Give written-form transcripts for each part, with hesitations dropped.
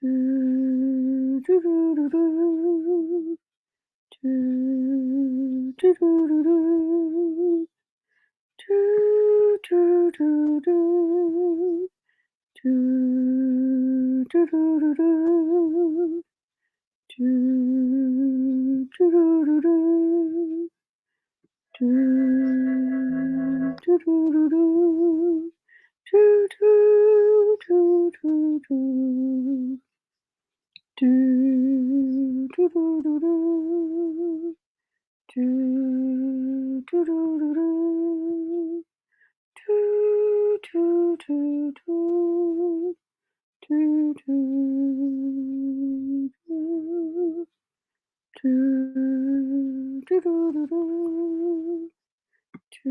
Do, do, do, do, do. Do, do, do, do, do. Do, do, do, do. Do, do, do, do, do. Do, do, do, do, do. Do, do, do, do, do. Do, do, do, do, do. Do, do, do, do, do. Do, do, do, do, do. Do, do, do, do. Do, do, do. Do, do, do, do, do. Do,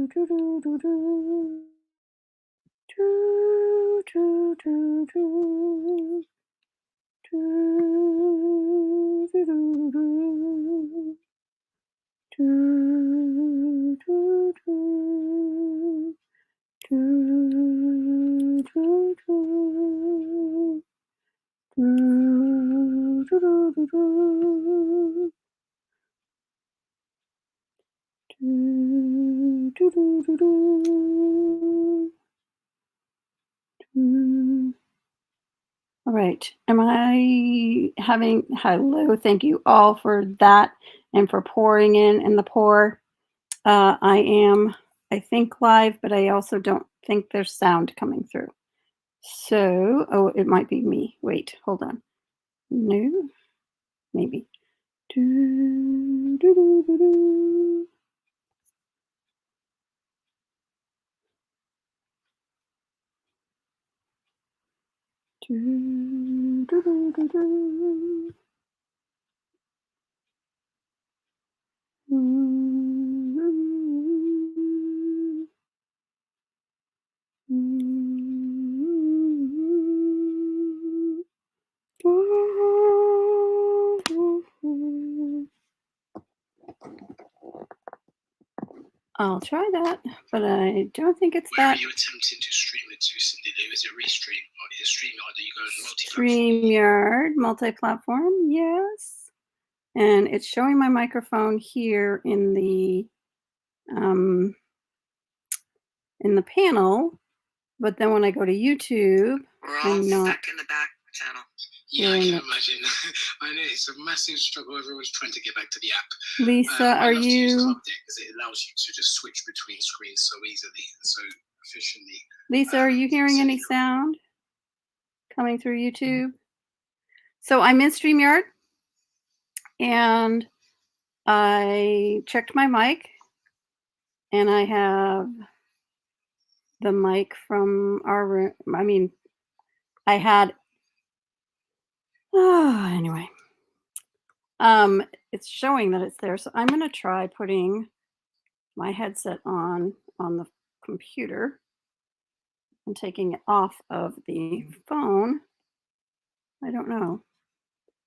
do, do, do, do. Do, do, do, do. Do, do, do, do. Do, do, do. Do, do, do. Do, do, do, do, do. Do, do, do, do, do. Do. All right. Am I having hello? Thank you all for that and for pouring in the pour. I am, I think, live, but I also don't think there's sound coming through. So, oh, it might be me. Wait, hold on. No, maybe. Do, do, do, do, do. Do, do, do, do, do. I'll try that, but I don't think it's Where that. are you attempting to stream it to, Cindy Lou? Is it Restream or is it StreamYard? Are you going multi-platform? StreamYard, multi-platform, yes. And it's showing my microphone here in the panel, but then when I go to YouTube, we're all back in the back channel. Yeah, I can imagine. I know it's a massive struggle. Everyone's trying to get back to the app. Lisa, are you? Because it allows you to just switch between screens so easily and so efficiently. Lisa, are you hearing any sound coming through YouTube? So I'm in StreamYard, and I checked my mic, and I have the mic from our room. I mean, I had. Anyway. It's showing that it's there, so I'm gonna try putting my headset on the computer and taking it off of the phone. I don't know.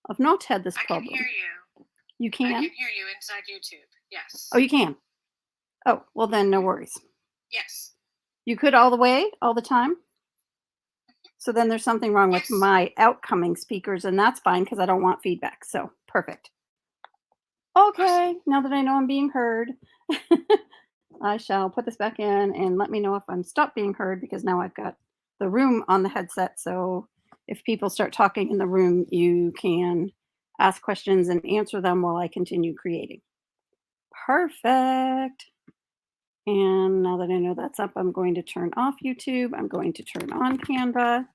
I've not had this problem. I can hear you. You can? I can hear you inside YouTube. Yes. Oh, you can? Oh, well then no worries. Yes. You could all the time? So then there's something wrong with my outcoming speakers, and that's fine because I don't want feedback. So perfect. Okay, now that I know I'm being heard, I shall put this back in and let me know if I'm stopped being heard, because now I've got the room on the headset. So if people start talking in the room, you can ask questions and answer them while I continue creating. Perfect. And now that I know that's up, I'm going to turn off YouTube. I'm going to turn on Canva.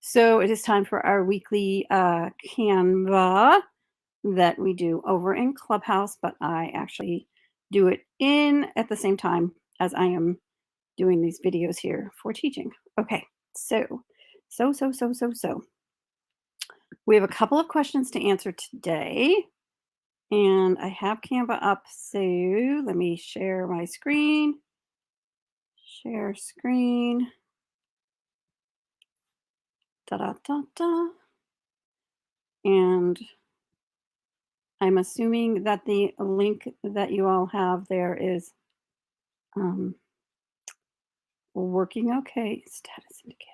So it is time for our weekly Canva that we do over in Clubhouse, but I actually do it at the same time as I am doing these videos here for teaching. Okay, so we have a couple of questions to answer today, and I have Canva up, so let me share my screen. Share screen. Da-da-da-da. And I'm assuming that the link that you all have there is Working okay. Status indicator.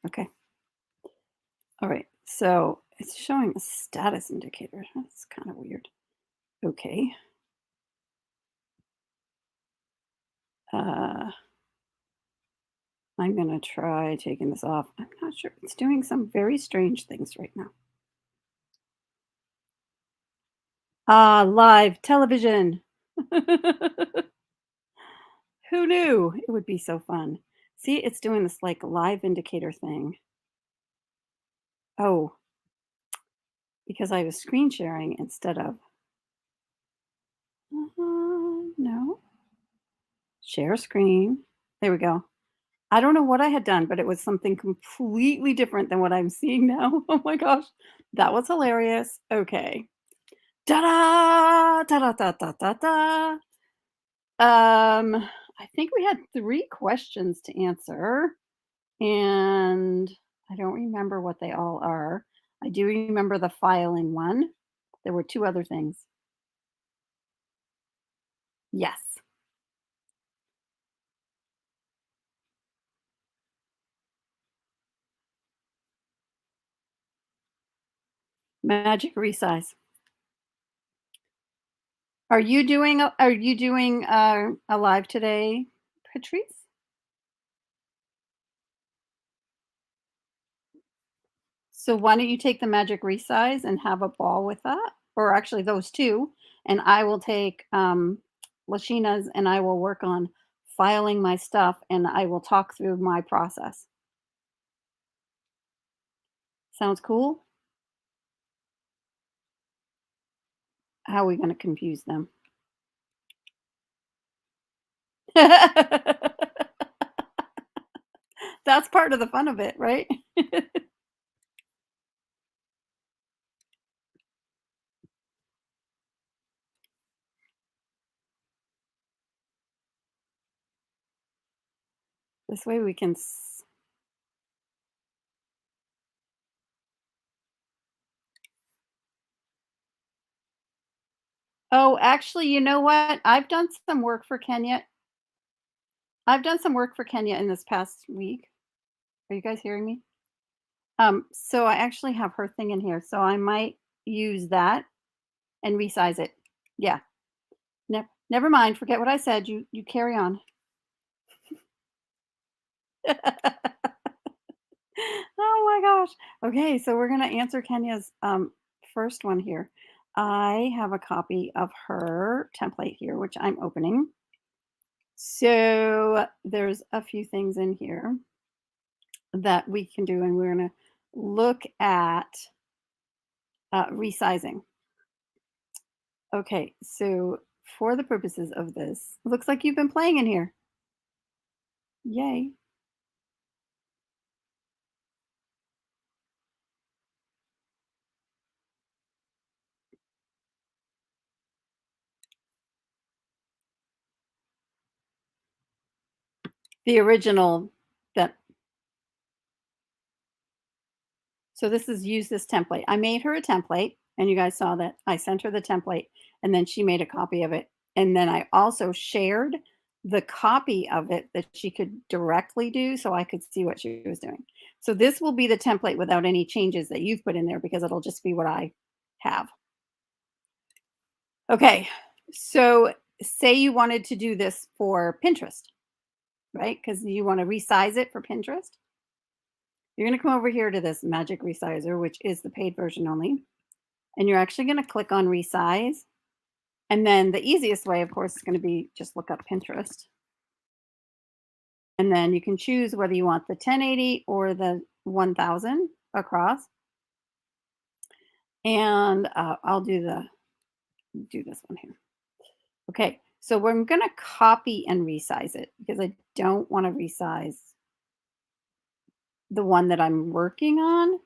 Okay. All right. So it's showing a status indicator. That's kind of weird. Okay. I'm going to try taking this off. I'm not sure. It's doing some very strange things right now. Live television. Who knew it would be so fun? See, it's doing this like live indicator thing. Oh, because I was screen sharing instead of. No. Share screen. There we go. I don't know what I had done, but it was something completely different than what I'm seeing now. Oh my gosh. That was hilarious. Okay. Ta-da! Ta-da-ta-ta-ta-ta. I think we had 3 questions to answer, and I don't remember what they all are. I do remember the filing one. There were 2 other things. Yes. Magic resize. Are you doing a live today, Patrice? So why don't you take the magic resize and have a ball with that? Or actually those 2, and I will take, Lashina's and I will work on filing my stuff and I will talk through my process. Sounds cool? How are we gonna confuse them? That's part of the fun of it, right? This way we can s Oh, actually, you know what? I've done some work for Kenya in this past week. Are you guys hearing me? So I actually have her thing in here, so I might use that and resize it. Yeah. Never mind, forget what I said, you carry on. Oh my gosh. Okay, so we're gonna answer Kenya's, first one here. I have a copy of her template here, which I'm opening. So there's a few things in here that we can do, and we're gonna look at, resizing. Okay, so for the purposes of this, looks like you've been playing in here. Yay. The original that so this is use this template. I made her a template and you guys saw that I sent her the template and then she made a copy of it. And then I also shared the copy of it that she could directly do so I could see what she was doing. So this will be the template without any changes that you've put in there because it'll just be what I have. Okay. So say you wanted to do this for Pinterest, right? Because you want to resize it for Pinterest. You're going to come over here to this magic resizer, which is the paid version only. And you're actually going to click on resize. And then the easiest way, of course, is going to be just look up Pinterest. And then you can choose whether you want the 1080 or the 1000 across. And I'll do this one here. Okay, so I'm going to copy and resize it because I don't want to resize the one that I'm working on.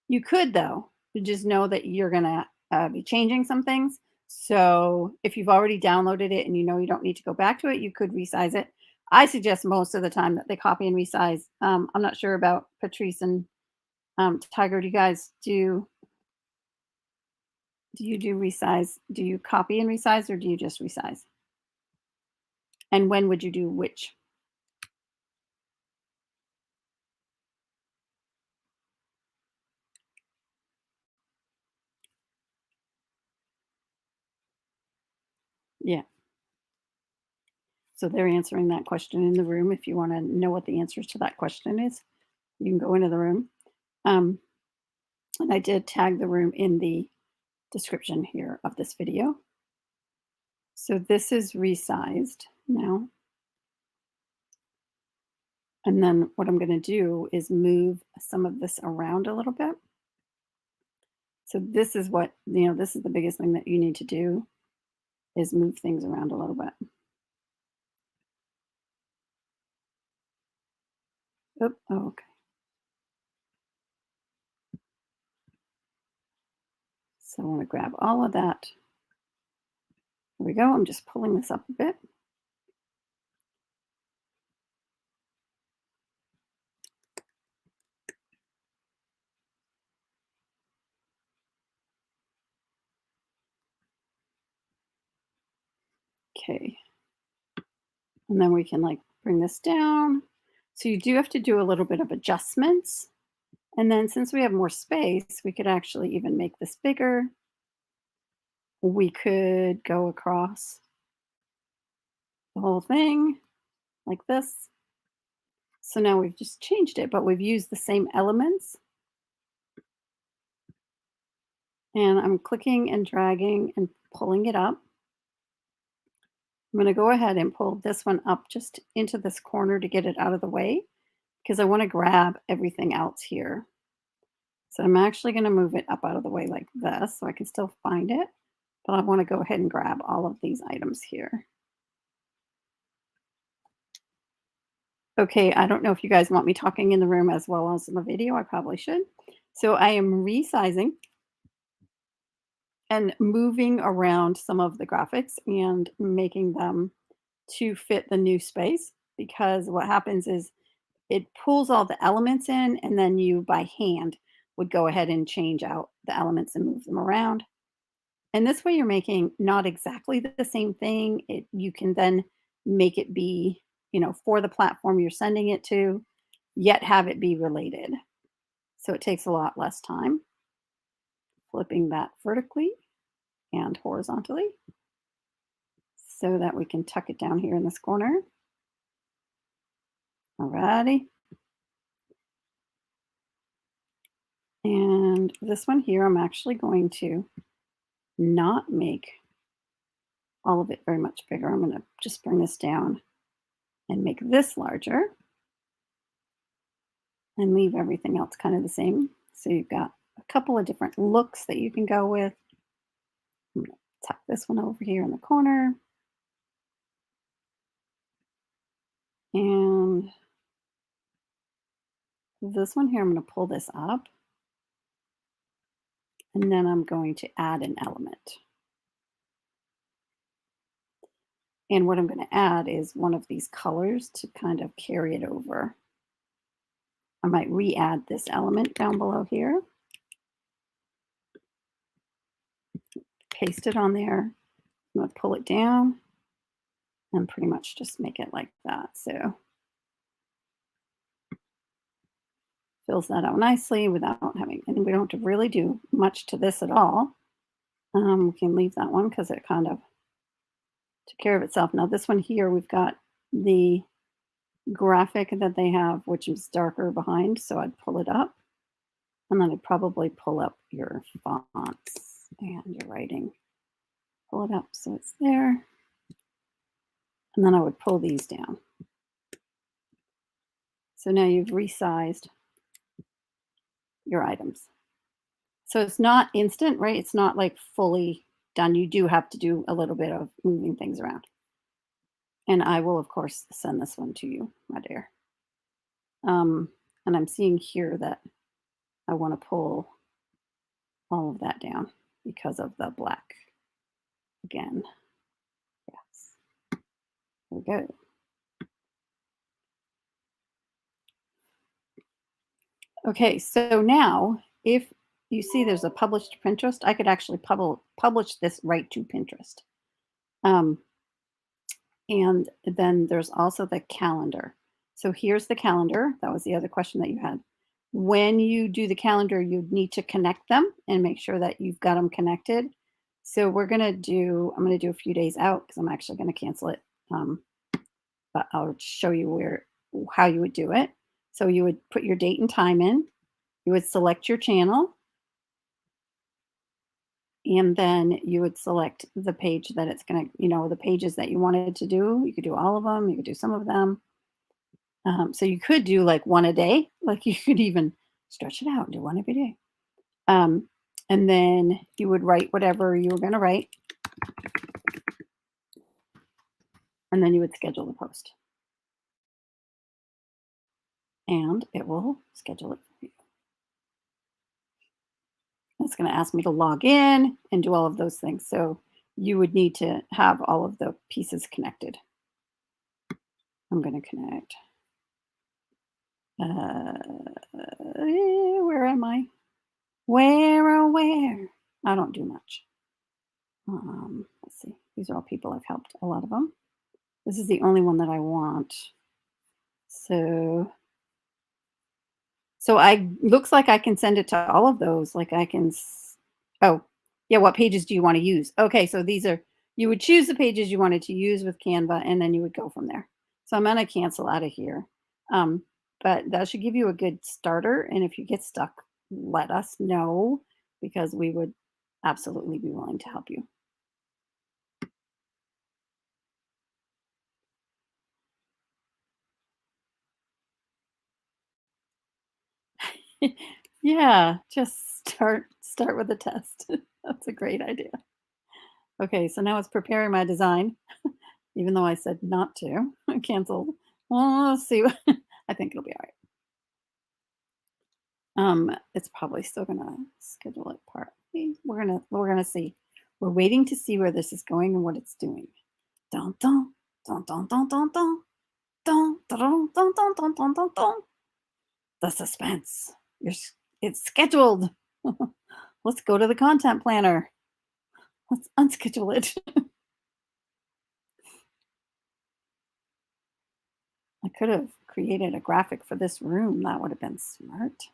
You could, though, to just know that you're going to be changing some things. So if you've already downloaded it and you know you don't need to go back to it, you could resize it. I suggest most of the time that they copy and resize. I'm not sure about Patrice and Tiger. Do you guys do Do you do resize? Do you copy and resize, or do you just resize? And when would you do which? Yeah. So they're answering that question in the room. If you want to know what the answers to that question is, you can go into the room. Um, and I did tag the room in the description here of this video. So this is resized now. And then what I'm going to do is move some of this around a little bit. So this is what, this is the biggest thing that you need to do is move things around a little bit. Oop, oh, okay. So I want to grab all of that. There we go. I'm just pulling this up a bit. Okay. And then we can like bring this down. So you do have to do a little bit of adjustments. And then since we have more space, we could actually even make this bigger. We could go across the whole thing like this. So now we've just changed it, but we've used the same elements. And I'm clicking and dragging and pulling it up. I'm going to go ahead and pull this one up just into this corner to get it out of the way because I want to grab everything else here. So I'm actually going to move it up out of the way like this so I can still find it, but I want to go ahead and grab all of these items here. Okay, I don't know if you guys want me talking in the room as well as in the video. I probably should. So I am resizing and moving around some of the graphics and making them to fit the new space because what happens is it pulls all the elements in and then you by hand would go ahead and change out the elements and move them around. And this way you're making not exactly the same thing. You can then make it be, for the platform you're sending it to, yet have it be related. So it takes a lot less time. Flipping that vertically and horizontally so that we can tuck it down here in this corner. Alrighty. And this one here, I'm actually going to not make all of it very much bigger. I'm going to just bring this down and make this larger and leave everything else kind of the same. So you've got a couple of different looks that you can go with. I'm going to tuck this one over here in the corner. And this one here, I'm going to pull this up. And then I'm going to add an element. And what I'm going to add is one of these colors to kind of carry it over. I might re-add this element down below here. Paste it on there. I'm going to pull it down and pretty much just make it like that. So fills that out nicely without having, and we don't have to really do much to this at all. We can leave that one because it kind of took care of itself. Now this one here, we've got the graphic that they have, which is darker behind. So I'd pull it up and then I'd probably pull up your fonts and your writing. Pull it up so it's there. And then I would pull these down. So now you've resized your items. So it's not instant, right? It's not like fully done. You do have to do a little bit of moving things around. And I will, of course, send this one to you, my dear. And I'm seeing here that I want to pull all of that down because of the black again. Yes. There we go. Okay, so now if you see there's a publish to Pinterest. I could actually publish this right to Pinterest. And then there's also the calendar. So here's the calendar. That was the other question that you had. When you do the calendar, you need to connect them and make sure that you've got them connected. So I'm going to do a few days out because I'm actually going to cancel it. But I'll show you how you would do it. So you would put your date and time in. You would select your channel. And then you would select the page that it's going to, the pages that you wanted to do. You could do all of them. You could do some of them. So you could do like one a day. Like you could even stretch it out and do one every day. And then you would write whatever you were going to write. And then you would schedule the post. And it will schedule it for you. It's going to ask me to log in and do all of those things. So you would need to have all of the pieces connected. I'm going to connect. Where am I? Where? I don't do much. Let's see. These are all people I've helped, a lot of them. This is the only one that I want. So looks like I can send it to all of those. Like I can, oh, yeah, what pages do you want to use? Okay, so you would choose the pages you wanted to use with Canva, and then you would go from there. So I'm going to cancel out of here. But that should give you a good starter. And if you get stuck, let us know because we would absolutely be willing to help you. Yeah, just start with a test. That's a great idea. Okay, so now it's preparing my design, even though I said not to. I canceled. Well, let's see. I think it'll be all right. It's probably still gonna schedule it partly. We're gonna see. We're waiting to see where this is going and what it's doing. Dun dun dun dun dun dun dun dun dun dun dun dun dun dun dun. The suspense. It's scheduled. Let's go to the content planner. Let's unschedule it. I could have created a graphic for this room. That would have been smart.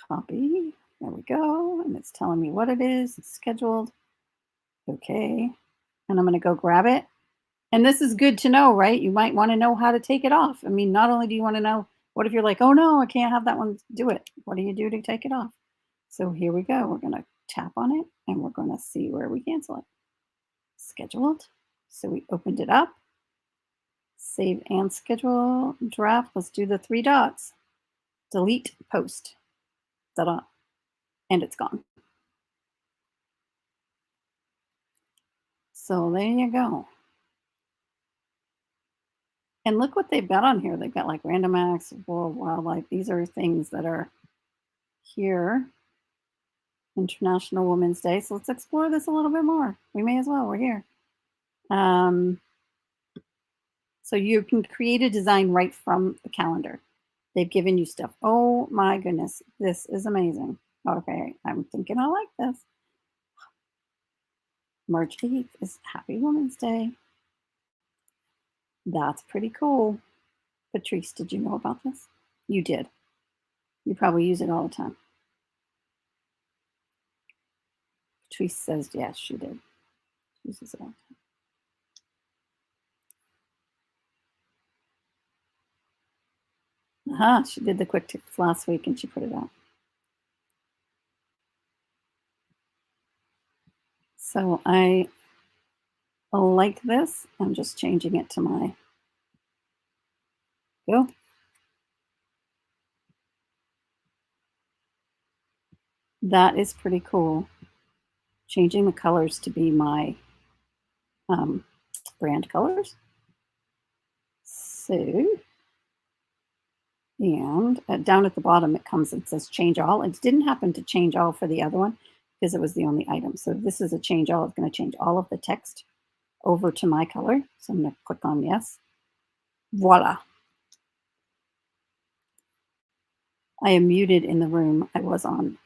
Copy. There we go. And it's telling me what it is. It's scheduled. Okay. And I'm going to go grab it. And this is good to know, right? You might want to know how to take it off. I mean, not only do you want to know, what if you're like, oh no, I can't have that one do it. What do you do to take it off? So here we go. We're going to tap on it and we're going to see where we cancel it. Scheduled. So we opened it up. Save and schedule draft. Let's do the 3 dots. Delete post. Ta-da. And it's gone. So there you go. And look what they've got on here. They've got like random acts, world wildlife. These are things that are here. International Women's Day. So let's explore this a little bit more. We may as well. We're here. So you can create a design right from the calendar. They've given you stuff. Oh my goodness. This is amazing. Okay. I'm thinking I like this. March 8th is Happy Women's Day. That's pretty cool. Patrice, did you know about this? You did. You probably use it all the time. Patrice says yes, she did. She uses it all the time. She did the quick tips last week and she put it out. So I like this. I'm just changing it to my go. That is pretty cool. Changing the colors to be my brand colors. So, and down at the bottom, it comes and says change all. It didn't happen to change all for the other one because it was the only item. So this is a change all. It's going to change all of the text over to my color. So I'm going to click on yes. Voila. I am muted in the room I was on.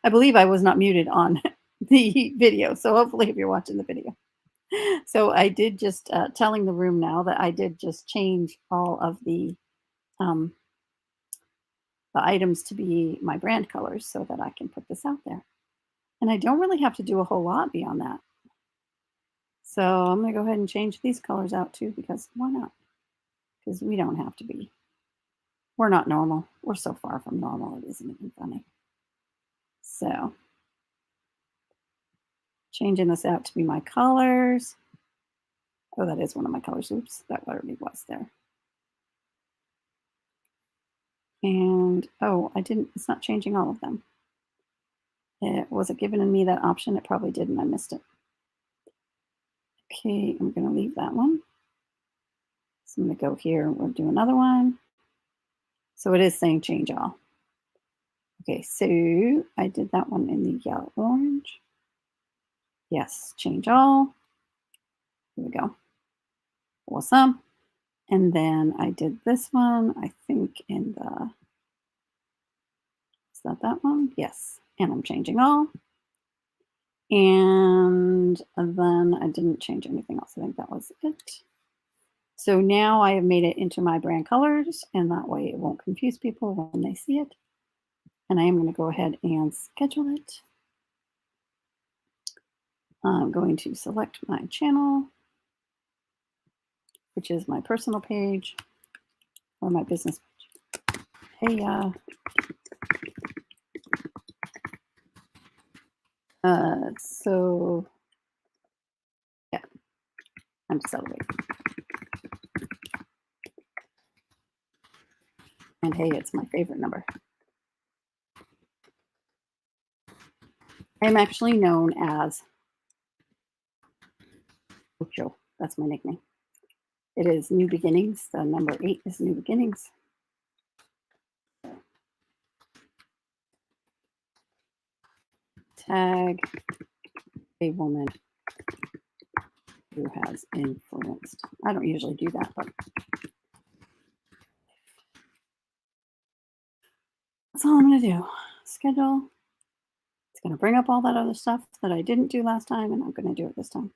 I believe I was not muted on the video. So hopefully if you're watching the video. So I did just telling the room now that I did just change all of the items to be my brand colors so that I can put this out there. And I don't really have to do a whole lot beyond that. So I'm going to go ahead and change these colors out too, because why not? Because we don't have to be. We're not normal. We're so far from normal, it isn't even funny. So changing this out to be my colors. Oh, that is one of my colors. Oops, that already was there. And oh, it's not changing all of them. Was it giving me that option? It probably didn't. I missed it. Okay, I'm going to leave that one. So I'm going to go here and we'll do another one. So it is saying change all. Okay, so I did that one in the yellow orange. Yes, change all. Here we go. Awesome. And then I did this one, I think in the, is that one? Yes. And I'm changing all. And then I didn't change anything else. I think that was it. So now I have made it into my brand colors, and that way it won't confuse people when they see it. And I am going to go ahead and schedule it. I'm going to select my channel, which is my personal page or my business page. Hey, so yeah, I'm celebrating. And hey, it's my favorite number. I'm actually known as Ocho. That's my nickname. It is New Beginnings. The number 8 is New Beginnings. Tag a woman who has influenced. I don't usually do that, but that's all I'm going to do. Schedule. It's going to bring up all that other stuff that I didn't do last time, and I'm going to do it this time.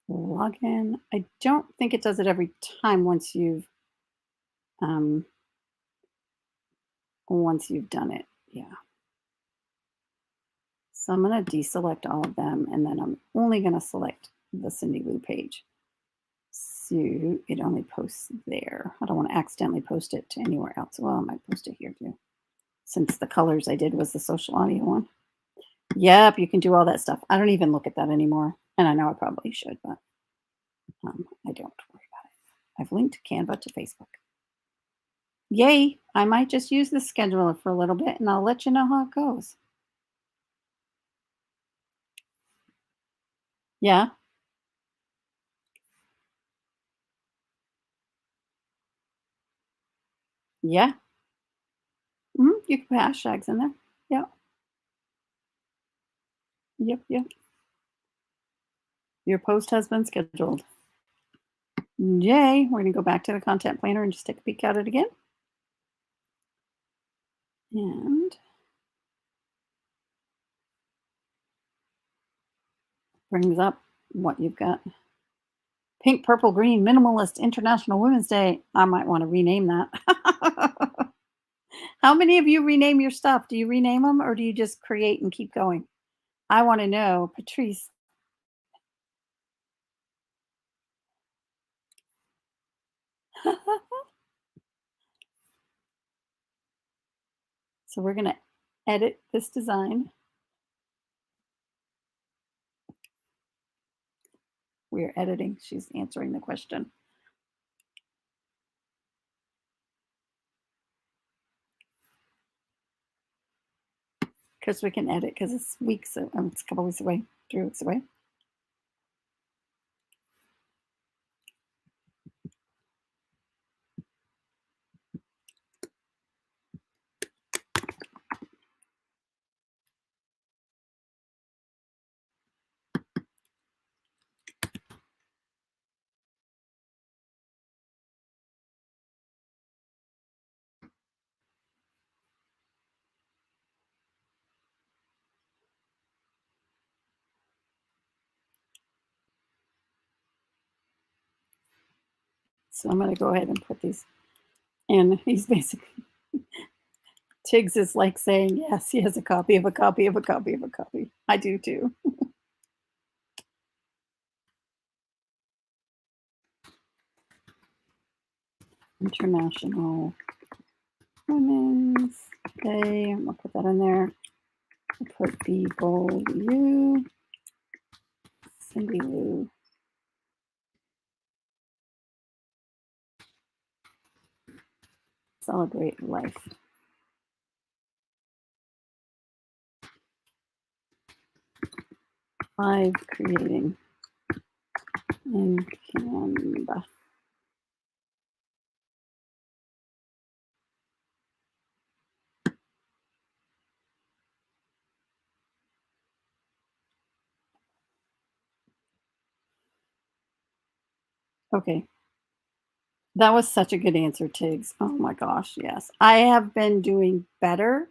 Log in. I don't think it does it every time once you've done it. Yeah. So I'm going to deselect all of them, and then I'm only going to select the Cindy Lou page. So it only posts there. I don't want to accidentally post it to anywhere else. Well, I might post it here too, since the colors I did was the social audio one. Yep, you can do all that stuff. I don't even look at that anymore. And I know I probably should, but I don't worry about it. I've linked Canva to Facebook. Yay, I might just use the scheduler for a little bit, and I'll let you know how it goes. Yeah. Yeah. You can put hashtags in there. Yep. Yep. Your post has been scheduled. Yay. We're going to go back to the content planner and just take a peek at it again. And brings up what you've got. Pink, purple, green, minimalist, International Women's Day. I might want to rename that. How many of you rename your stuff? Do you rename them or do you just create and keep going? I want to know. Patrice. So we're going to edit this design. We're editing. She's answering the question. Because we can edit because it's weeks. It's a couple weeks away, 3 weeks away. So I'm going to go ahead and put these in. He's basically, Tiggs is like saying, yes, he has a copy of a copy of a copy of a copy. I do too. International Women's Day. I'm going to put that in there. I'll put Be Bold You, Cindy Lou. Celebrate life. Live creating in Canva. Okay. That was such a good answer, Tiggs. Oh my gosh, yes. I have been doing better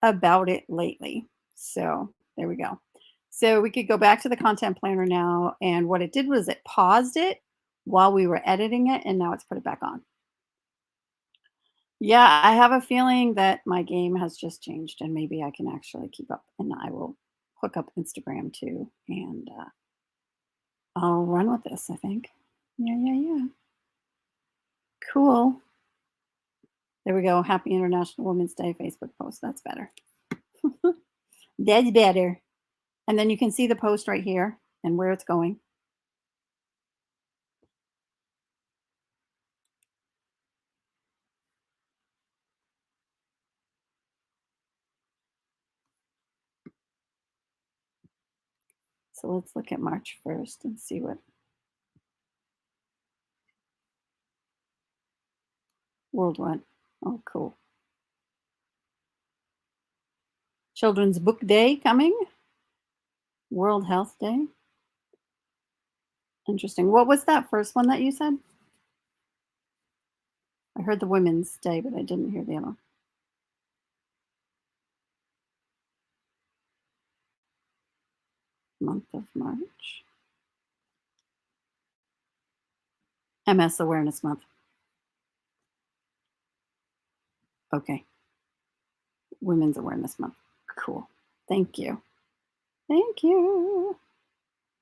about it lately. So there we go. So we could go back to the content planner now. And what it did was it paused it while we were editing it, and now it's put it back on. Yeah, I have a feeling that my game has just changed, and maybe I can actually keep up, and I will hook up Instagram too. And I'll run with this, I think. Yeah. Cool. There we go. Happy International Women's Day Facebook post. That's better. That's better. And then you can see the post right here and where it's going. So let's look at March 1st and see what worldwide. Oh, cool. Children's Book Day coming. World Health Day. Interesting. What was that first one that you said? I heard the Women's Day, but I didn't hear the other one. Month of March. MS Awareness Month. Okay. Women's Awareness Month. Cool. Thank you. Thank you.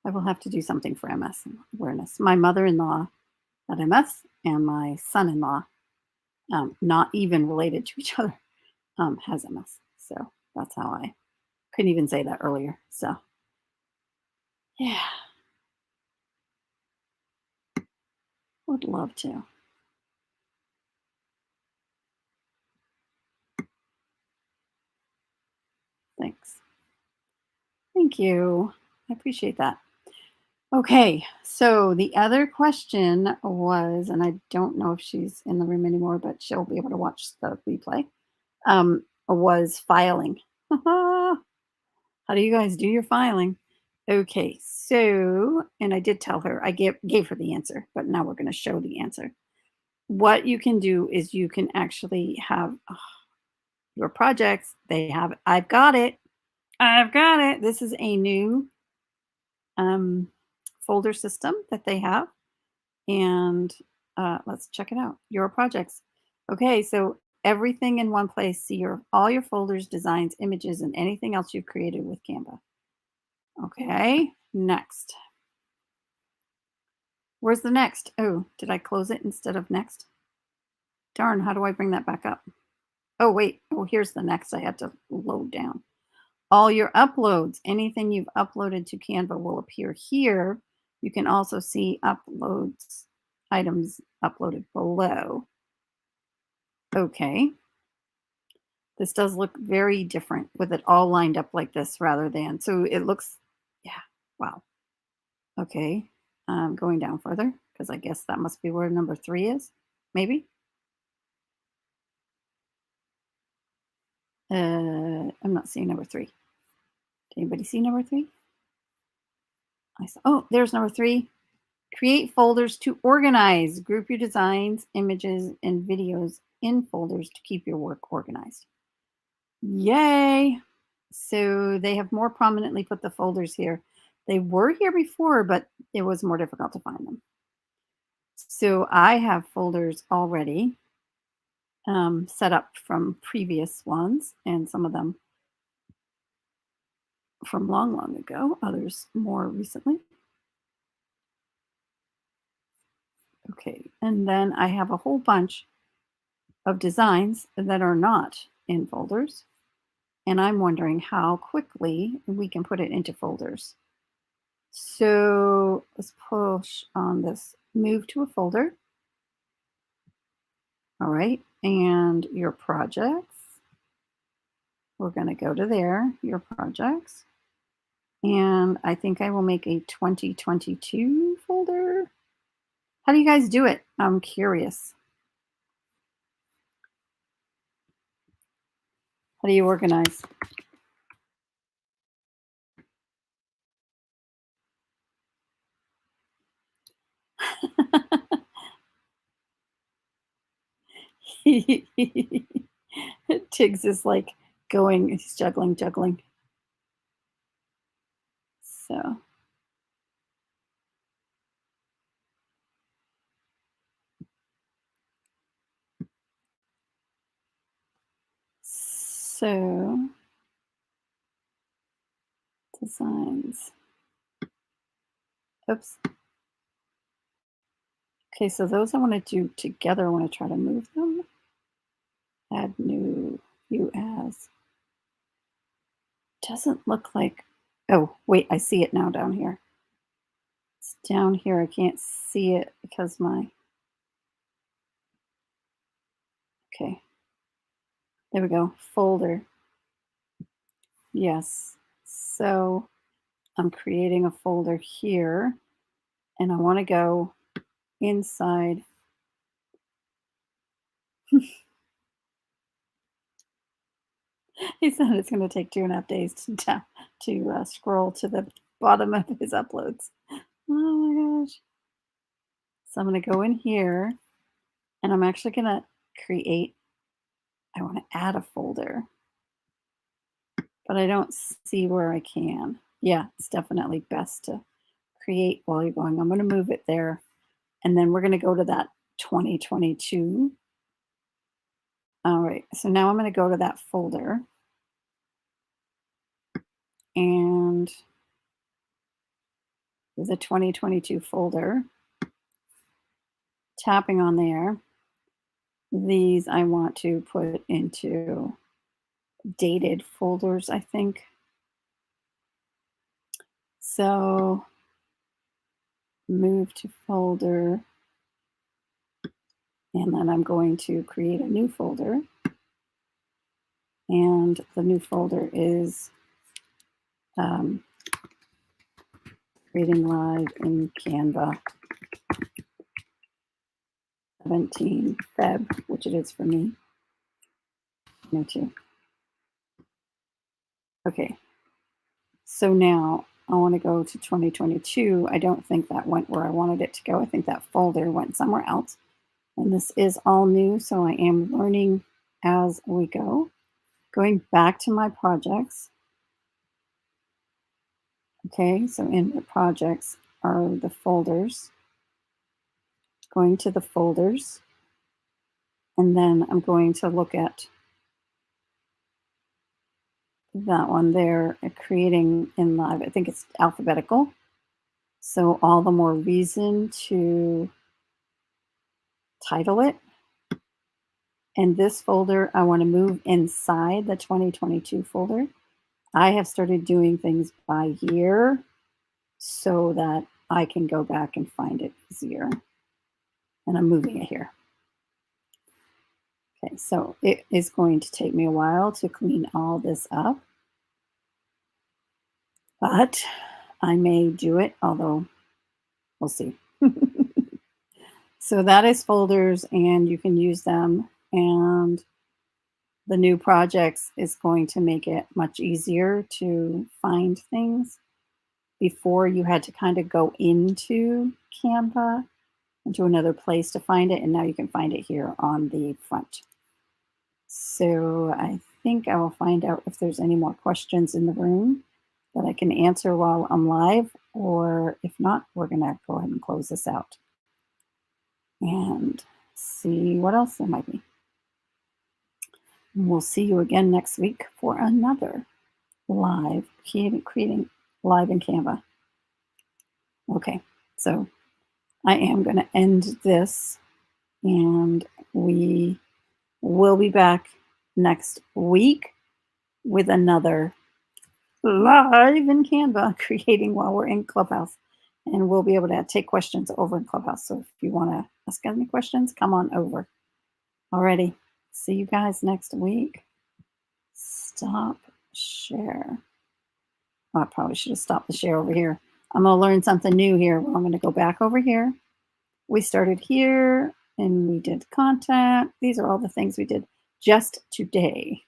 I will have to do something for MS awareness. My mother-in-law had MS, and my son-in-law, not even related to each other, has MS. So that's how I couldn't even say that earlier. So yeah, would love to. Thanks. Thank you. I appreciate that. Okay, so the other question was, and I don't know if she's in the room anymore, but she'll be able to watch the replay, was filing. How do you guys do your filing? Okay, so, and I did tell her, I gave her the answer, but now we're going to show the answer. What you can do is you can actually have your projects. I've got it. This is a new folder system that they have. And let's check it out. Your projects. Okay, so everything in one place. See all your folders, designs, images, and anything else you've created with Canva. Okay, next. Where's the next? Oh, did I close it instead of next? Darn, how do I bring that back up? Oh, wait. Oh, here's the next. I had to load down. All your uploads, anything you've uploaded to Canva will appear here. You can also see uploads, items uploaded below. Okay. This does look very different with it all lined up like this rather than, so it looks, yeah, wow. Okay, going down further because I guess that must be where number 3 is, maybe. I'm not seeing number 3. Did anybody see number 3? I saw, oh, there's number 3. Create folders to organize. Group your designs, images, and videos in folders to keep your work organized. Yay! So they have more prominently put the folders here. They were here before, but it was more difficult to find them. So I have folders already set up from previous ones, and some of them from long, long ago, others more recently. Okay, and then I have a whole bunch of designs that are not in folders, and I'm wondering how quickly we can put it into folders. So let's push on this move to a folder. All right, and your projects. We're going to go to there, your projects. And I think I will make a 2022 folder. How do you guys do it? I'm curious. How do you organize? Tiggs is like going, he's juggling. So, designs. Oops. Okay, so those I want to do together. I want to try to move them. Add new view as. Doesn't look like, oh, wait, I see it now down here. It's down here. I can't see it because okay. There we go. Folder. Yes. So I'm creating a folder here, and I want to go inside. He said it's going to take 2.5 days to scroll to the bottom of his uploads. Oh my gosh. So I'm going to go in here, and I'm actually going to create, I want to add a folder, but I don't see where I can. Yeah, it's definitely best to create while you're going. I'm going to move it there, and then we're going to go to that 2022. All right, so now I'm going to go to that folder, and the 2022 folder, tapping on there. These I want to put into dated folders, I think. So move to folder, and then I'm going to create a new folder. And the new folder is creating live in Canva 17 Feb, which it is for me. Me too. Okay. So now I want to go to 2022. I don't think that went where I wanted it to go. I think that folder went somewhere else. And this is all new, so I am learning as we go. Going back to my projects. Okay, so in the projects are the folders. Going to the folders. And then I'm going to look at that one there, creating in live. I think it's alphabetical. So all the more reason to title it. And this folder, I want to move inside the 2022 folder. I have started doing things by year so that I can go back and find it easier. And I'm moving it here. Okay, so it is going to take me a while to clean all this up, but I may do it, although we'll see. So that is folders, and you can use them. And the new projects is going to make it much easier to find things. Before, you had to kind of go into Canva, into another place to find it, and now you can find it here on the front. So I think I will find out if there's any more questions in the room that I can answer while I'm live, or if not, we're going to go ahead and close this out. and see what else there might be. We'll see you again next week for another live creating live in Canva. Okay, so I am going to end this, and we will be back next week with another live in Canva creating while we're in Clubhouse. And we'll be able to take questions over in Clubhouse. So if you want to ask any questions, come on over. Alrighty. See you guys next week. Stop share. Oh, I probably should have stopped the share over here. I'm going to learn something new here. Well, I'm going to go back over here. We started here and we did content. These are all the things we did just today.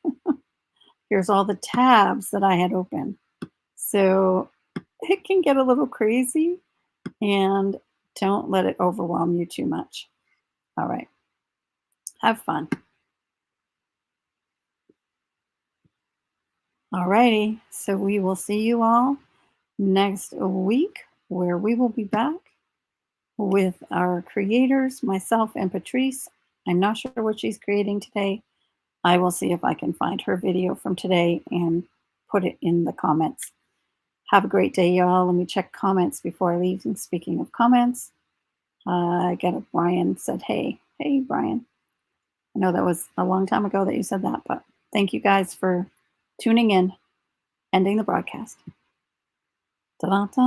Here's all the tabs that I had open. So it can get a little crazy, and don't let it overwhelm you too much. All right. Have fun. All righty. So we will see you all next week, where we will be back with our creators, myself and Patrice. I'm not sure what she's creating today. I will see if I can find her video from today and put it in the comments. Have a great day, y'all. Let me check comments before I leave. And speaking of comments, I got a Brian said, hey, Brian. I know that was a long time ago that you said that, but thank you guys for tuning in, ending the broadcast. Ta-da-ta.